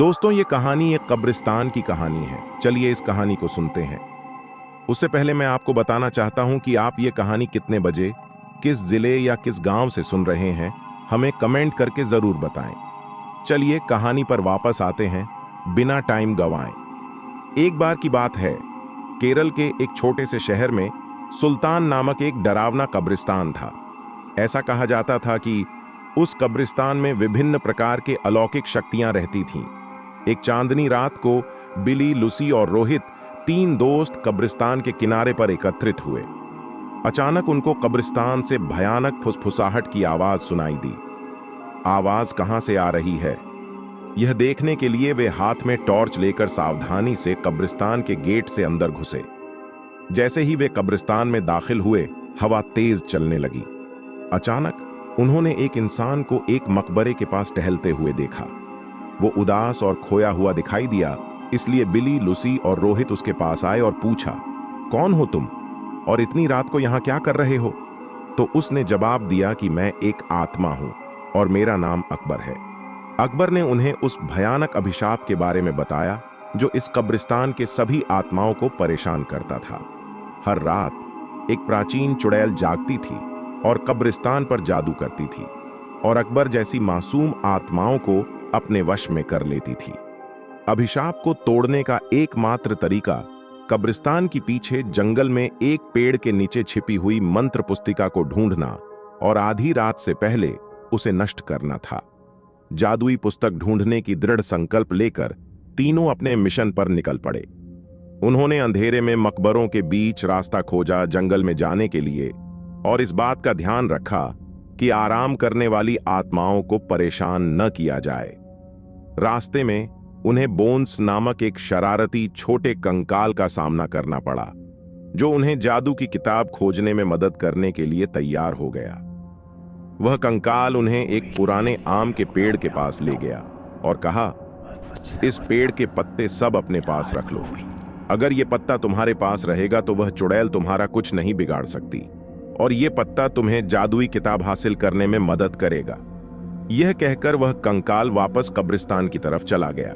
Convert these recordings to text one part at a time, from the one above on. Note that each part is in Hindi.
दोस्तों, ये कहानी एक कब्रिस्तान की कहानी है। चलिए इस कहानी को सुनते हैं। उससे पहले मैं आपको बताना चाहता हूं कि आप ये कहानी कितने बजे, किस जिले या किस गांव से सुन रहे हैं, हमें कमेंट करके जरूर बताएं। चलिए कहानी पर वापस आते हैं बिना टाइम गंवाएं। एक बार की बात है, केरल के एक छोटे से शहर में सुल्तान नामक एक डरावना कब्रिस्तान था। ऐसा कहा जाता था कि उस कब्रिस्तान में विभिन्न प्रकार के अलौकिक शक्तियां रहती थीं। एक चांदनी रात को बिली, लुसी और रोहित, तीन दोस्त कब्रिस्तान के किनारे पर एकत्रित हुए। अचानक उनको कब्रिस्तान से भयानक फुसफुसाहट की आवाज सुनाई दी। आवाज कहां से आ रही है, यह देखने के लिए वे हाथ में टॉर्च लेकर सावधानी से कब्रिस्तान के गेट से अंदर घुसे। जैसे ही वे कब्रिस्तान में दाखिल हुए, हवा तेज चलने लगी। अचानक उन्होंने एक इंसान को एक मकबरे के पास टहलते हुए देखा। वो उदास और खोया हुआ दिखाई दिया, इसलिए बिली, लुसी और रोहित उसके पास आए और पूछा, कौन हो तुम और इतनी रात को यहां क्या कर रहे हो? तो उसने जवाब दिया कि मैं एक आत्मा हूं और मेरा नाम अकबर है। अकबर ने उन्हें उस भयानक अभिशाप के बारे में बताया जो इस कब्रिस्तान के सभी आत्माओं को परेशान करता था। हर रात एक प्राचीन चुड़ैल जागती थी और कब्रिस्तान पर जादू करती थी और अकबर जैसी मासूम आत्माओं को अपने वश में कर लेती थी। अभिशाप को तोड़ने का एकमात्र तरीका कब्रिस्तान के पीछे जंगल में एक पेड़ के नीचे छिपी हुई मंत्र पुस्तिका को ढूंढना और आधी रात से पहले उसे नष्ट करना था। जादुई पुस्तक ढूंढने की दृढ़ संकल्प लेकर तीनों अपने मिशन पर निकल पड़े। उन्होंने अंधेरे में मकबरों के बीच रास्ता खोजा जंगल में जाने के लिए और इस बात का ध्यान रखा कि आराम करने वाली आत्माओं को परेशान न किया जाए। रास्ते में उन्हें बोन्स नामक एक शरारती छोटे कंकाल का सामना करना पड़ा, जो उन्हें जादू की किताब खोजने में मदद करने के लिए तैयार हो गया। वह कंकाल उन्हें एक पुराने आम के पेड़ के पास ले गया और कहा, इस पेड़ के पत्ते सब अपने पास रख लो। अगर ये पत्ता तुम्हारे पास रहेगा तो वह चुड़ैल तुम्हारा कुछ नहीं बिगाड़ सकती और ये पत्ता तुम्हें जादुई किताब हासिल करने में मदद करेगा। यह कहकर वह कंकाल वापस कब्रिस्तान की तरफ चला गया।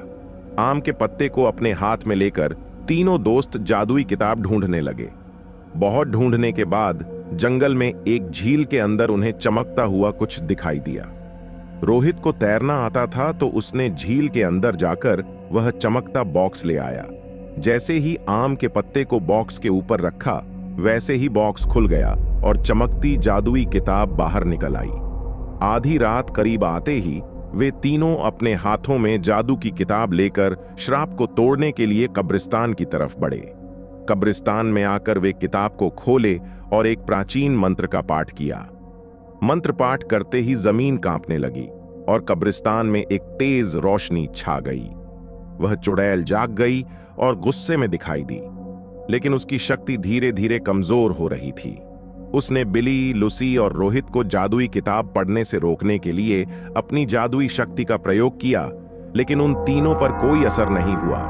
आम के पत्ते को अपने हाथ में लेकर तीनों दोस्त जादुई किताब ढूंढने लगे। बहुत ढूंढने के बाद जंगल में एक झील के अंदर उन्हें चमकता हुआ कुछ दिखाई दिया। रोहित को तैरना आता था तो उसने झील के अंदर जाकर वह चमकता बॉक्स ले आया। जैसे ही आम के पत्ते को बॉक्स के ऊपर रखा, वैसे ही बॉक्स खुल गया और चमकती जादुई किताब बाहर निकल आई। आधी रात करीब आते ही वे तीनों अपने हाथों में जादू की किताब लेकर श्राप को तोड़ने के लिए कब्रिस्तान की तरफ बढ़े। कब्रिस्तान में आकर वे किताब को खोले और एक प्राचीन मंत्र का पाठ किया। मंत्र पाठ करते ही जमीन कांपने लगी और कब्रिस्तान में एक तेज रोशनी छा गई। वह चुड़ैल जाग गई और गुस्से में दिखाई दी, लेकिन उसकी शक्ति धीरे धीरे कमजोर हो रही थी। उसने बिली, लुसी और रोहित को जादुई किताब पढ़ने से रोकने के लिए अपनी जादुई शक्ति का प्रयोग किया, लेकिन उन तीनों पर कोई असर नहीं हुआ,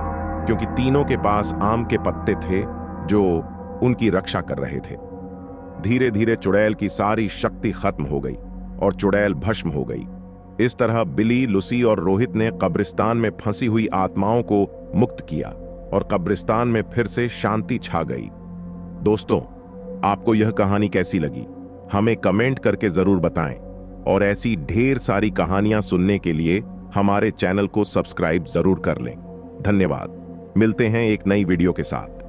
क्योंकि तीनों के पास आम के पत्ते थे जो उनकी रक्षा कर रहे थे। धीरे धीरे चुड़ैल की सारी शक्ति खत्म हो गई और चुड़ैल भस्म हो गई। इस तरह बिली, लुसी और रोहित ने कब्रिस्तान में फंसी हुई आत्माओं को मुक्त किया और कब्रिस्तान में फिर से शांति छा गई। दोस्तों, आपको यह कहानी कैसी लगी? हमें कमेंट करके जरूर बताएं और ऐसी ढेर सारी कहानियां सुनने के लिए हमारे चैनल को सब्सक्राइब जरूर कर लें। धन्यवाद। मिलते हैं एक नई वीडियो के साथ।